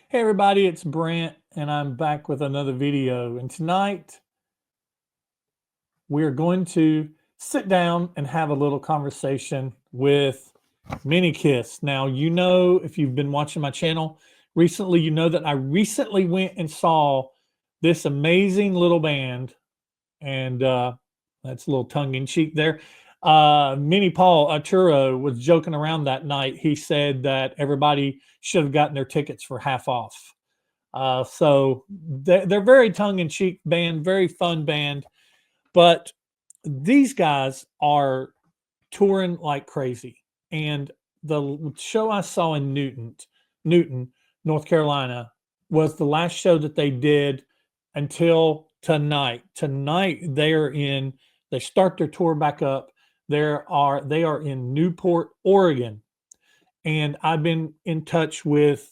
Hey everybody, it's Brent and I'm back with another video. And tonight we're going to sit down and have a little conversation with Mini Kiss. Now, you know, if you've been watching my channel recently, you know that I recently went and saw this amazing little band, and that's a little tongue in cheek there. Mini Paul Arturo was joking around that night. He said that everybody should have gotten their tickets for half off. So they're very tongue-in-cheek band, very fun band, but these guys are touring like crazy. And the show I saw in Newton, North Carolina, was the last show that they did until tonight. Tonight they start their tour back up. They are in Newport, Oregon. And I've been in touch with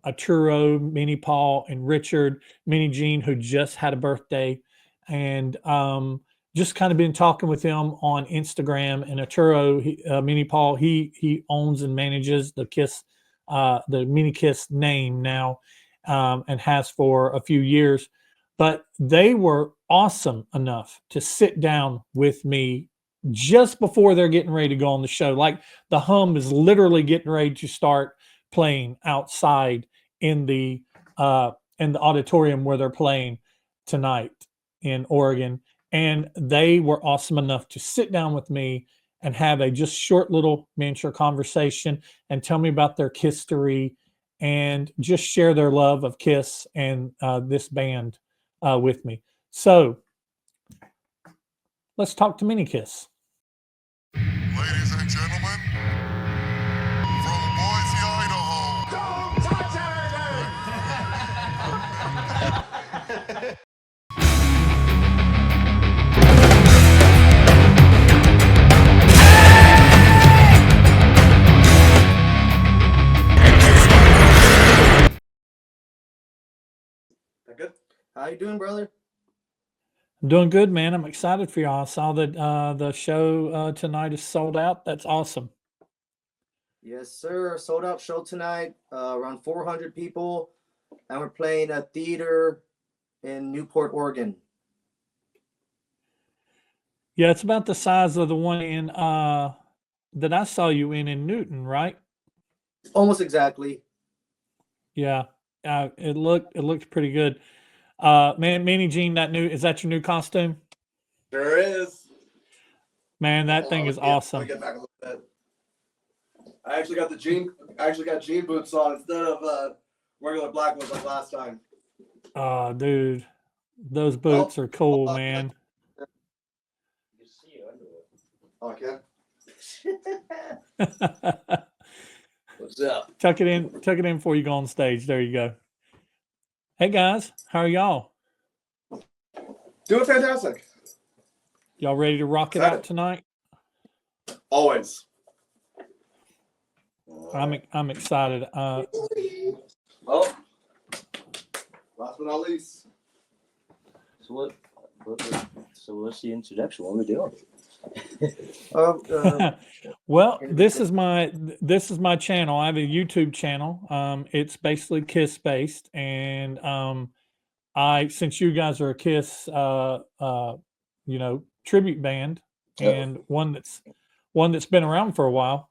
Arturo, Mini Paul, and Richard, Mini Jean, who just had a birthday, and just kind of been talking with them on Instagram. And Arturo, Mini Paul, he owns and manages the Mini Kiss name now, and has for a few years. But they were awesome enough to sit down with me just before they're getting ready to go on the show. Like the hum is literally getting ready to start playing outside in the auditorium where they're playing tonight in Oregon. And they were awesome enough to sit down with me and have a just short little miniature conversation and tell me about their history and just share their love of Kiss and this band with me. So let's talk to Mini Kiss. Ladies and gentlemen, from Boise, Idaho. Don't touch anything! Good. How you doing, brother? I'm doing good, man. I'm excited for y'all. I saw that the show tonight is sold out. That's awesome. Yes, sir. Sold out show tonight. Around 400 people, and we're playing a theater in Newport, Oregon. Yeah, it's about the size of the one in that I saw you in Newton, right? Almost exactly. Yeah, it looked pretty good. Man, Manny Jean, is that your new costume? Sure is. Man, that thing is awesome. Let me get back a little bit. I actually got jean boots on instead of regular black ones like last time. Oh, dude, those boots are cool, man. Oh, I can. What's up? Tuck it in before you go on stage. There you go. Hey guys, how are y'all? Doing fantastic. Y'all ready to rock it out tonight? Always. I'm excited. Well, last but not least. So what's the introduction? What are we doing? Well, this is my channel. I have a YouTube channel. It's basically Kiss based, and since you guys are a Kiss tribute band, and one that's been around for a while,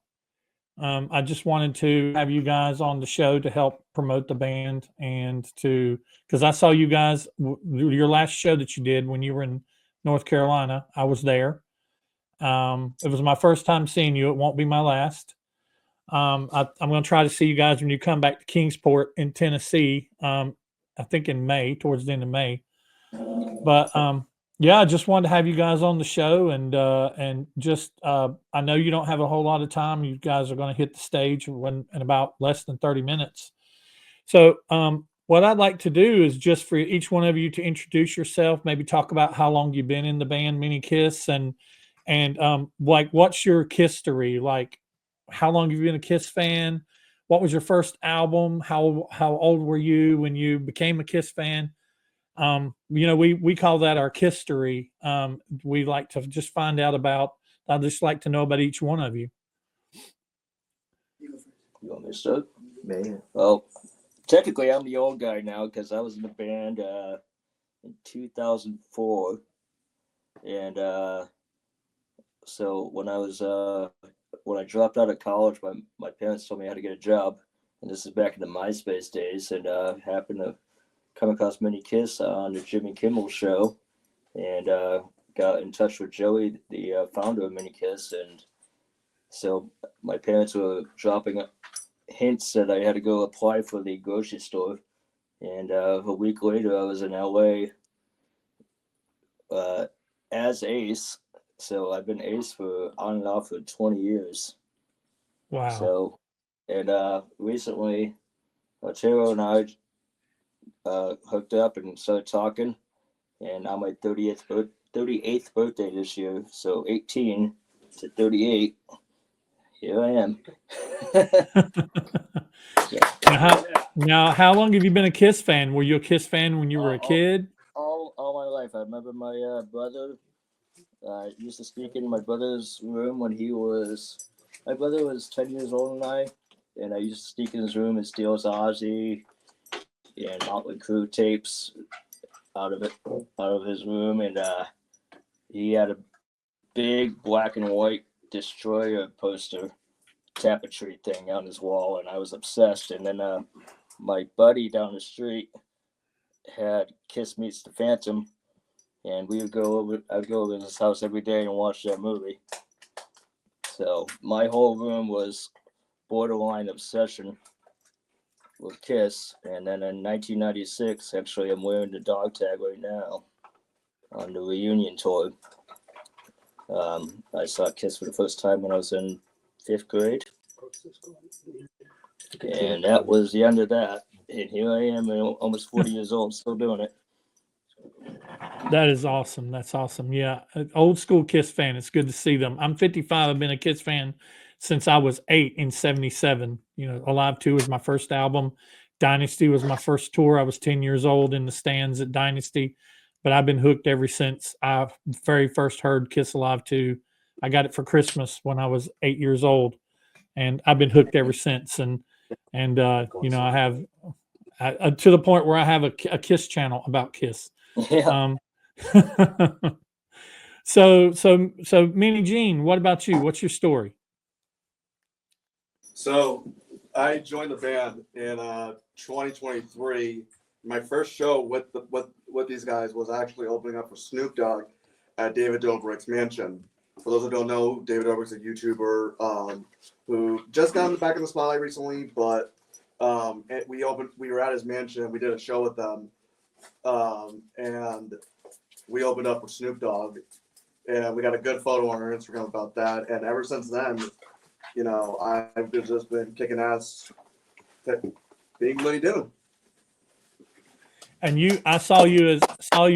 I just wanted to have you guys on the show to help promote the band, and because I saw you guys, your last show that you did when you were in North Carolina. I was there. It was my first time seeing you. It won't be my last. I'm going to try to see you guys when you come back to Kingsport in Tennessee. I think in May, towards the end of May. But yeah, I just wanted to have you guys on the show, and just I know you don't have a whole lot of time. You guys are going to hit the stage in about less than 30 minutes. So what I'd like to do is just for each one of you to introduce yourself, maybe talk about how long you've been in the band Mini Kiss, and like what's your history, like how long have you been a Kiss fan, what was your first album, how old were you when you became a Kiss fan. We call that our history. We like to just find out about, I'd just like to know about each one of you. You want me to start? Man. Well, technically, I'm the old guy now because I was in the band in 2004, and so when I dropped out of college, my parents told me how to get a job, and this is back in the MySpace days, and happened to come across Mini Kiss on the Jimmy Kimmel show, and got in touch with Joey, the founder of Mini Kiss, and so my parents were dropping hints that I had to go apply for the grocery store, and a week later I was in LA as Ace. So I've been Ace for on and off for 20 years. Wow. So, and recently, Otero and I hooked up and started talking, and on my 38th birthday this year, so 18 to 38, here I am. Now, how long have you been a Kiss fan? Were you a Kiss fan when you were a kid? All my life. I remember my brother used to sneak in my brother's room when my brother was 10 years older than I, and I used to sneak in his room and steal his Ozzy and Motley Crue tapes out of his room, and he had a big black and white Destroyer poster tapestry thing on his wall, and I was obsessed. And then my buddy down the street had Kiss Meets the Phantom, and I'd go over to his house every day and watch that movie. So my whole room was borderline obsession with Kiss. And then in 1996, actually, I'm wearing the dog tag right now on the reunion tour. I saw Kiss for the first time when I was in 5th grade. And that was the end of that. And here I am, almost 40 years old, still doing it. That is awesome. That's awesome. Yeah. Old school Kiss fan. It's good to see them. I'm 55. I've been a Kiss fan since I was 8 in 77. You know, Alive 2 was my first album. Dynasty was my first tour. I was 10 years old in the stands at Dynasty, but I've been hooked ever since I very first heard Kiss Alive 2. I got it for Christmas when I was 8 years old, and I've been hooked ever since. And you know, I have to the point where I have a Kiss channel about Kiss. Yeah. So Minnie Jean, what about you? What's your story? So I joined the band in 2023. My first show with these guys was actually opening up for Snoop Dogg at David Dobrik's mansion. For those who don't know, David Dobrik's a YouTuber who just got back in the spotlight recently, but we were at his mansion. We did a show with them, and we opened up with Snoop Dogg, and we got a good photo on our Instagram about that. And ever since then, you know, I've just been kicking ass, being Money Doing. And I saw you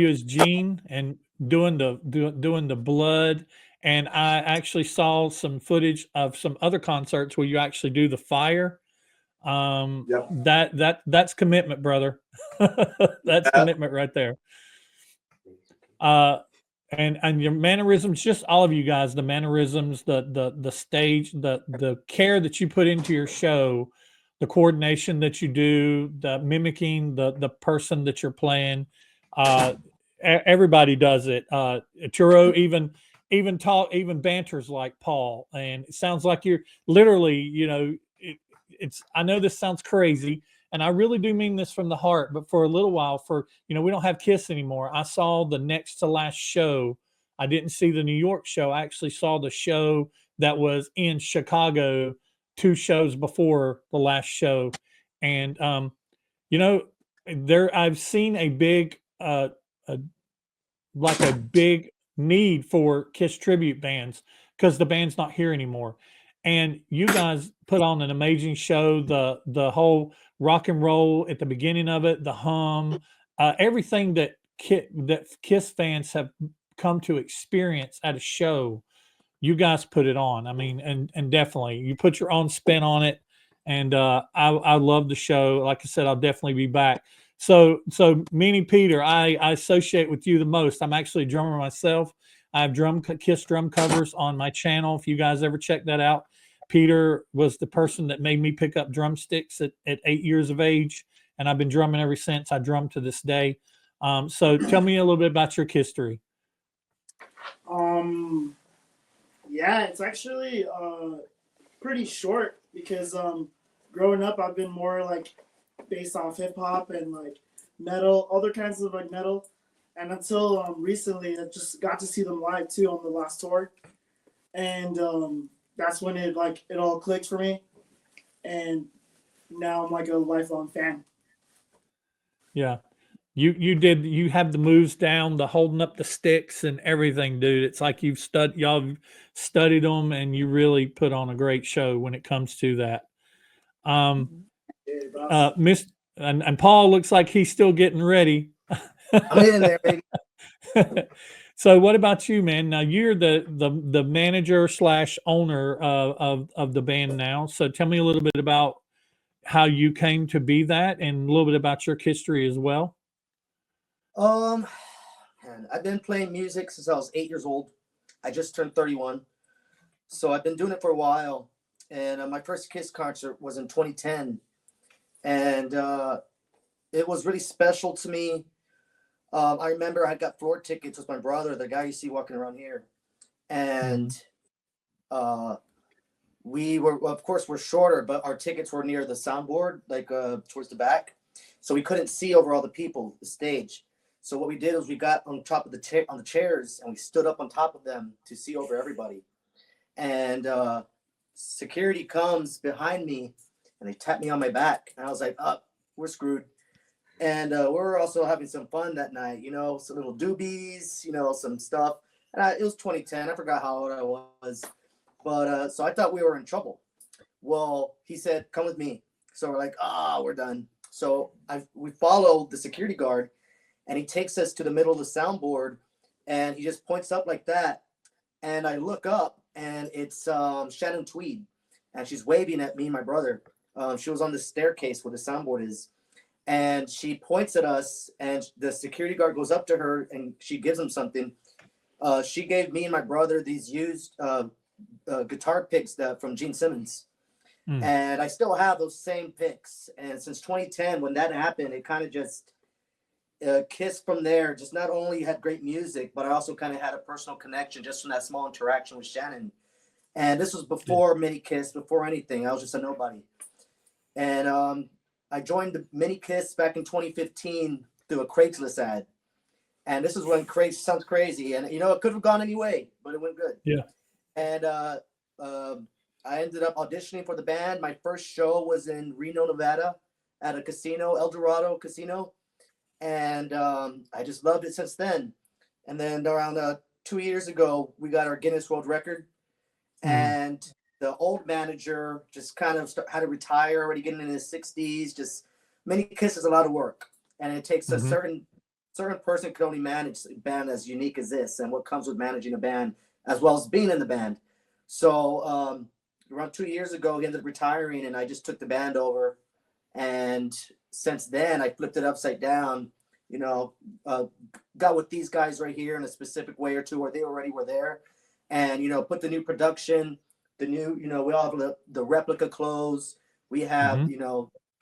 as Gene and doing the blood. And I actually saw some footage of some other concerts where you actually do the fire. Yep. That's commitment, brother. That's commitment right there. And your mannerisms, just all of you guys, the mannerisms, the stage, the care that you put into your show, the coordination that you do, the mimicking the person that you're playing. Everybody does it. Turo even banters like Paul, and it sounds like you're literally, you know, it's. I know this sounds crazy, and I really do mean this from the heart. But for a little while, we don't have Kiss anymore. I saw the next to last show. I didn't see the New York show. I actually saw the show that was in Chicago 2 shows before the last show, and I've seen a big big need for Kiss tribute bands because the band's not here anymore. And you guys put on an amazing show. The whole rock and roll at the beginning of it, the hum, everything that Kiss fans have come to experience at a show, you guys put it on. I mean, and definitely you put your own spin on it. And I love the show. Like I said, I'll definitely be back. So Meanie Peter, I associate with you the most. I'm actually a drummer myself. I have Kiss drum covers on my channel. If you guys ever check that out, Peter was the person that made me pick up drumsticks at 8 years of age. and I've been drumming ever since. I drum to this day. So tell me a little bit about your history. Yeah, it's actually pretty short because growing up I've been more like based off hip hop and like metal, other kinds of like metal, and until recently I just got to see them live too on the last tour, and that's when it all clicked for me, and now I'm like a lifelong fan. Yeah. You have the moves down, the holding up the sticks and everything, dude. It's like y'all studied them, and you really put on a great show when it comes to that. Yeah, boss. Miss and Paul looks like he's still getting ready. I'm in there, baby. So what about you, man? Now you're the manager slash owner of the band now. So tell me a little bit about how you came to be that, and a little bit about your history as well. Man, I've been playing music since I was 8 years old. I just turned 31, so I've been doing it for a while. And my first Kiss concert was in 2010, and it was really special to me. I remember I got floor tickets with my brother, the guy you see walking around here, and we were, of course, we're shorter, but our tickets were near the soundboard, like towards the back, so we couldn't see over all the people, the stage. So what we did was we got on top of on the chairs, and we stood up on top of them to see over everybody. And security comes behind me, and they tap me on my back, and I was like, "Oh, we're screwed." And we were also having some fun that night, some little doobies, some stuff. And it was 2010. I forgot how old I was, but so I thought we were in trouble. Well, he said, "Come with me." So we're like, we're done. So we follow the security guard, and he takes us to the middle of the soundboard, and he just points up like that. And I look up, and it's Shannon Tweed, and she's waving at me and my brother. She was on the staircase where the soundboard is, and she points at us, and the security guard goes up to her, and she gives him something. She gave me and my brother these used guitar picks from Gene Simmons. And I still have those same picks. And since 2010, when that happened, it kind of just Kiss from there just not only had great music, but I also kind of had a personal connection just from that small interaction with Shannon. And this was before Mini Kiss, before anything. I was just a nobody. And I joined the Mini Kiss back in 2015 through a Craigslist ad. And this is when sounds crazy. And, it could have gone any way, but it went good. Yeah. And I ended up auditioning for the band. My first show was in Reno, Nevada at a casino, El Dorado Casino. And I just loved it since then. And then around 2 years ago, we got our Guinness World Record. And the old manager just kind of had to retire, already getting in his 60s. Just Mini Kiss is a lot of work. And it takes a certain person can only manage a band as unique as this, and what comes with managing a band as well as being in the band. So around 2 years ago, he ended up retiring, and I just took the band over. And since then, I flipped it upside down, got with these guys right here in a specific way or two, where they already were there, and, put the new production, the new, we all have the replica clothes. We have,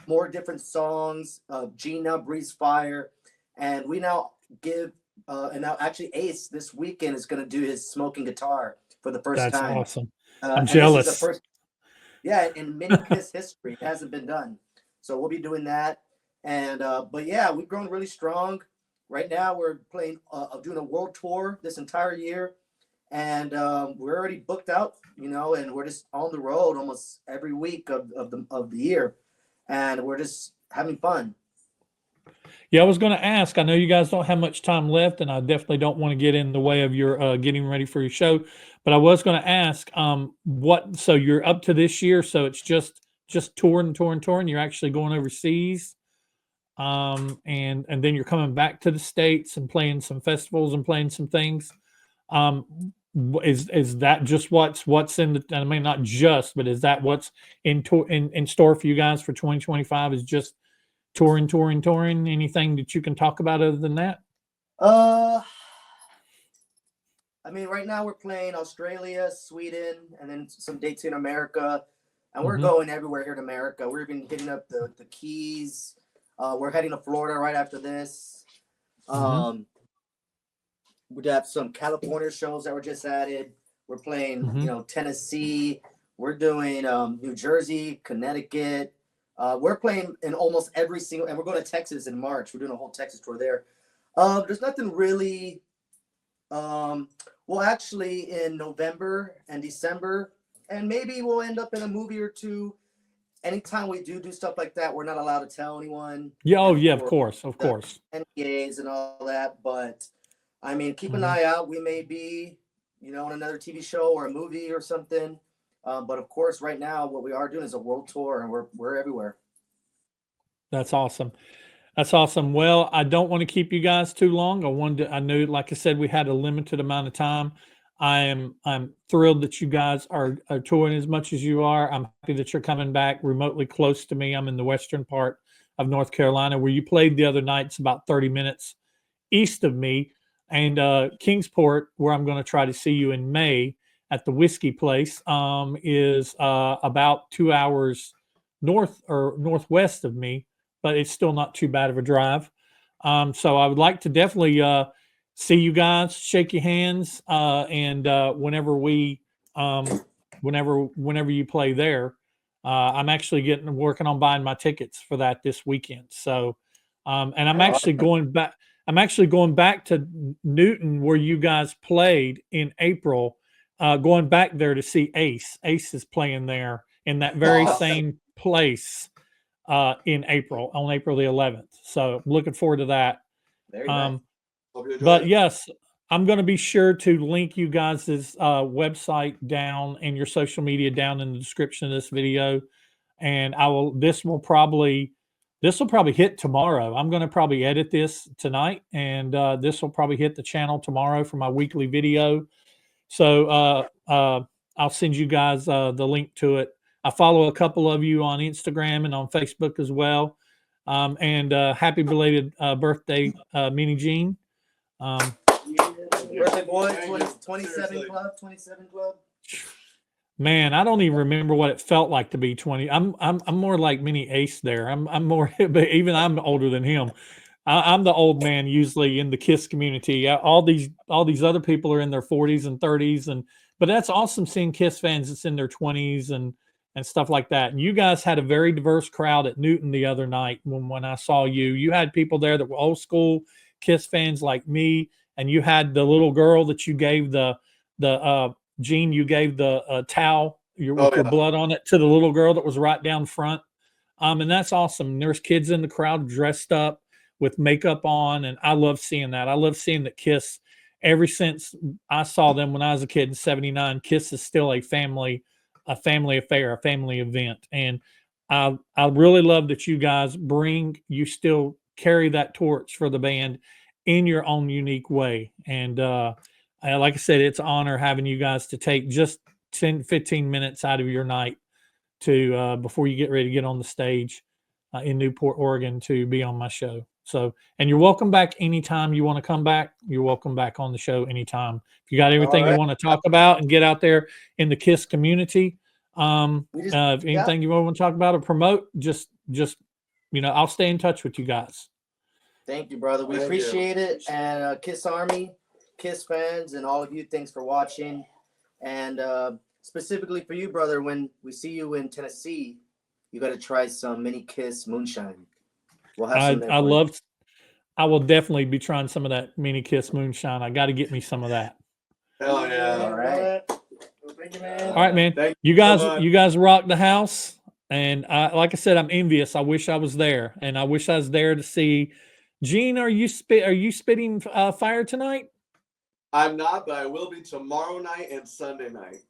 more different songs. Gina breathes fire. And we now give, and now actually Ace this weekend is going to do his smoking guitar for the first time. That's awesome. I'm and jealous. This is the first, yeah, in Mini Kiss history, it hasn't been done. So we'll be doing that. And, but yeah, we've grown really strong. Right now we're playing, doing a world tour this entire year. And we're already booked out, and we're just on the road almost every week of the year. And we're just having fun. Yeah, I was going to ask. I know you guys don't have much time left, and I definitely don't want to get in the way of your getting ready for your show. But I was going to ask, so you're up to this year, so it's just touring. You're actually going overseas, and then you're coming back to the States and playing some festivals and playing some things. Is that just what's in the? I mean, not just, but is that what's in store for you guys for 2025? Is just touring? Anything that you can talk about other than that? I mean, right now we're playing Australia, Sweden, and then some dates in America, and we're going everywhere here in America. We're even hitting up the Keys, We're heading to Florida right after this. Mhm. We have some California shows that were just added. We're playing, Tennessee. We're doing New Jersey, Connecticut. We're playing in almost every single, and we're going to Texas in March. We're doing a whole Texas tour there. There's nothing really. Well, actually, in November and December, and maybe we'll end up in a movie or two. Anytime we do stuff like that, we're not allowed to tell anyone. Yeah. Oh, yeah. Of For course. Of the course. NDAs and all that, but I mean, keep an Mhm. eye out. We may be, in another TV show or a movie or something. But of course, right now, what we are doing is a world tour, and we're everywhere. That's awesome. That's awesome. Well, I don't want to keep you guys too long. I knew, like I said, we had a limited amount of time. I'm thrilled that you guys are touring as much as you are. I'm happy that you're coming back remotely close to me. I'm in the western part of North Carolina, where you played the other night. It's about 30 minutes east of me, and Kingsport, where I'm going to try to see you in May at the Whiskey Place, is about 2 hours north or northwest of me, but it's still not too bad of a drive. So I would like to definitely see you guys, shake your hands, and whenever you play there, I'm actually working on buying my tickets for that this weekend. So, and I'm actually going back. I'm actually going back to Newton, where you guys played in April. Going back there to see Ace. Ace is playing there in that very Awesome. same place in April, on April the 11th. So I'm looking forward to that. Very nice. Hope you enjoy But it. yes, I'm going to be sure to link you guys' website down and your social media down in the description of this video. And this will probably hit tomorrow. I'm going to probably edit this tonight, and this will probably hit the channel tomorrow for my weekly video. So I'll send you guys the link to it. I follow a couple of you on Instagram and on Facebook as well. And happy belated birthday, Meanie Jean. Birthday boy, Thank you. 27 Seriously. club, 27 club. Man, I don't even remember what it felt like to be 20. I'm more like Mini Ace there. I'm more, but even I'm older than him. I'm the old man usually in the KISS community. All these other people are in their 40s and 30s, but that's awesome seeing KISS fans that's in their 20s and stuff like that. And you guys had a very diverse crowd at Newton the other night when I saw you. You had people there that were old school KISS fans like me, and you had the little girl that you gave Gene, you gave the towel with your blood on it to the little girl that was right down front. And that's awesome. There's kids in the crowd dressed up with makeup on, and I love seeing that. I love seeing that KISS, ever since I saw them when I was a kid in '79, KISS is still a family affair, a family event. And I really love that you still carry that torch for the band in your own unique way. And like I said, it's an honor having you guys to take just 10, 15 minutes out of your night to before you get ready to get on the stage in Newport, Oregon, to be on my show. So, and you're welcome back anytime you want to come back. You're welcome back on the show anytime. If you got everything you want to talk about and get out there in the KISS community, if anything you want to talk about or promote, just I'll stay in touch with you guys. Thank you, brother. We appreciate it. And KISS Army, KISS fans, and all of you, thanks for watching. And specifically for you, brother, when we see you in Tennessee, you got to try some mini KISS moonshine. We'll have some. I will definitely be trying some of that mini KISS moonshine. I got to get me some of that. Hell yeah! All right. Thank you, man. All right, man. You guys rock the house. And like I said, I'm envious. I wish I was there, and I wish I was there to see. Gene, are you spitting fire tonight? I'm not, but I will be tomorrow night and Sunday night.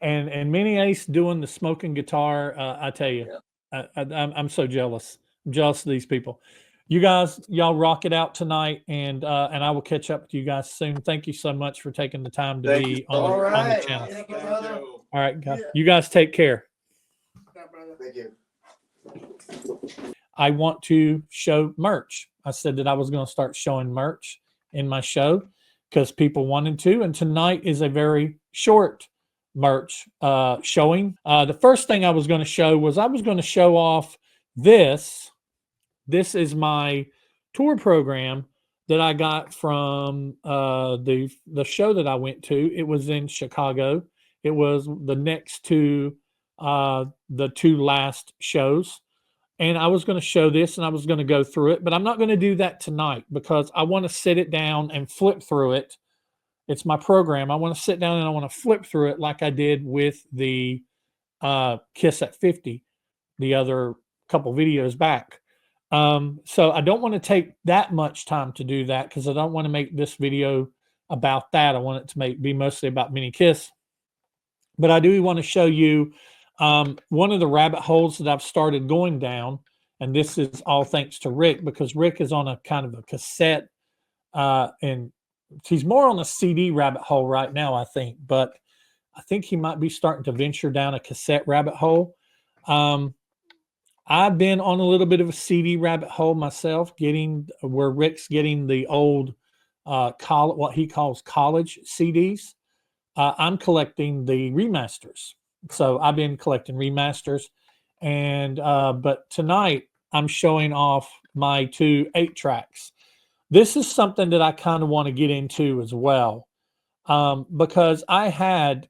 And Mini Ace doing the smoking guitar. I tell you, I'm so jealous. I'm jealous of these people. You guys, y'all rock it out tonight, and I will catch up with you guys soon. Thank you so much for taking the time to be on the channel. Thank you, brother. All right, guys. You guys take care. Thank you. I want to show merch. I said that I was going to start showing merch in my show because people wanted to, and tonight is a very short merch showing. The first thing I was going to show was I was going to show off this is my tour program that I got from the show that I went to. It was in Chicago. It was the next to the two last shows. And I was going to show this and I was going to go through it, but I'm not going to do that tonight because I want to sit it down and flip through it. It's my program. I want to sit down and I want to flip through it like I did with the Kiss at 50, the other couple videos back. So I don't want to take that much time to do that because I don't want to make this video about that. I want it to be mostly about Mini Kiss. But I do want to show you one of the rabbit holes that I've started going down. And this is all thanks to Rick, because Rick is on a kind of a cassette and he's more on a CD rabbit hole right now, I think. But I think he might be starting to venture down a cassette rabbit hole. I've been on a little bit of a CD rabbit hole myself, where Rick's getting the old what he calls college CDs. I'm collecting the remasters. So I've been collecting remasters. And but tonight I'm showing off my 2 8-tracks. This is something that I kind of want to get into as well. Because I had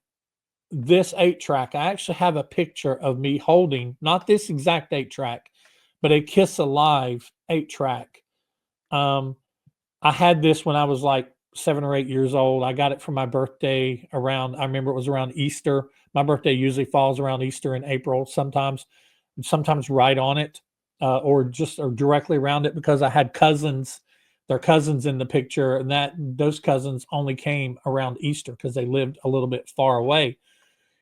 this 8-track. I actually have a picture of me holding, not this exact 8-track, but a Kiss Alive 8-track. I had this when I was like 7 or 8 years old. I got it for my birthday I remember it was around Easter. My birthday usually falls around Easter in April, sometimes right on it, or directly around it, because I had cousins. Their cousins in the picture, and those cousins only came around Easter because they lived a little bit far away.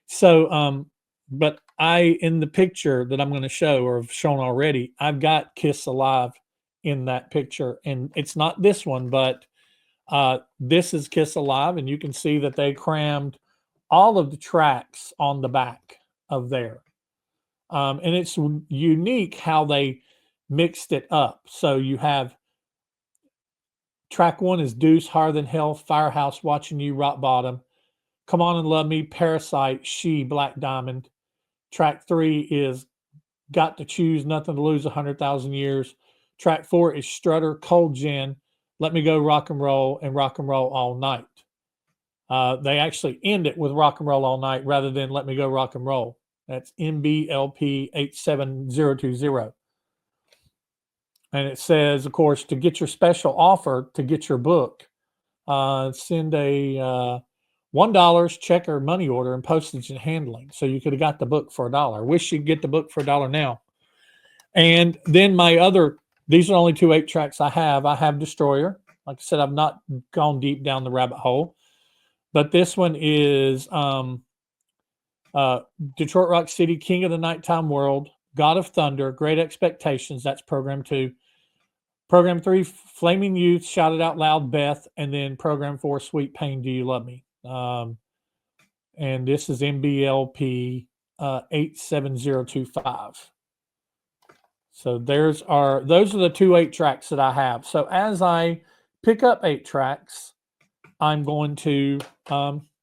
So, but in the picture that I'm going to show, or have shown already, I've got Kiss Alive in that picture, and it's not this one, but this is Kiss Alive, and you can see that they crammed all of the tracks on the back of there. And it's unique how they mixed it up. So you have track 1 is Deuce, Higher Than Hell, Firehouse, Watching You, Rock Bottom, Come On and Love Me, Parasite, She, Black Diamond. Track 3 is Got to Choose, Nothing to Lose, 100,000 Years. Track 4 is Strutter, Cold Gin, Let Me Go, Rock and Roll, and Rock and Roll All Night. They actually end it with Rock and Roll All Night rather than Let Me Go, Rock and Roll. That's MBLP 87020. And it says, of course, to get your special offer, to get your book, send a $1 check or money order and postage and handling. So you could have got the book for $1. Wish you could get the book for $1 now. And then these are only 2 8-tracks I have. I have Destroyer. Like I said, I've not gone deep down the rabbit hole. But this one is Detroit Rock City, King of the Nighttime World, God of Thunder, Great Expectations. That's program 2. Program 3, Flaming Youth, Shout It Out Loud, Beth. And then program 4, Sweet Pain, Do You Love Me? And this is MBLP 87025. So those are the 2 8-tracks that I have. So as I pick up 8-tracks, I'm going to,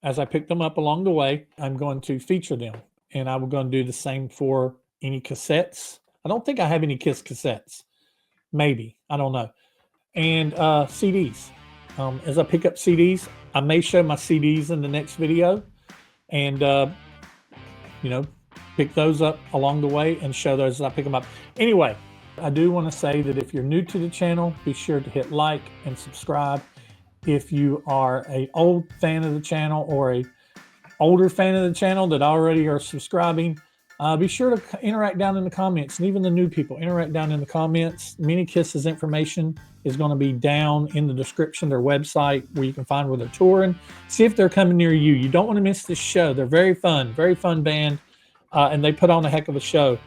as I pick them up along the way, I'm going to feature them. And I'm going to do the same for any cassettes. I don't think I have any Kiss cassettes. Maybe. I don't know. And CDs. As I pick up CDs, I may show my CDs in the next video. And, pick those up along the way and show those as I pick them up. Anyway, I do want to say that if you're new to the channel, be sure to hit like and subscribe. If you are an old fan of the channel or a older fan of the channel that already are subscribing, be sure to interact down in the comments. And even the new people, interact down in the comments. Mini Kiss's information is going to be down in the description, their website, where you can find where they're touring. See if they're coming near you. You don't want to miss this show. They're very fun band. And they put on a heck of a show.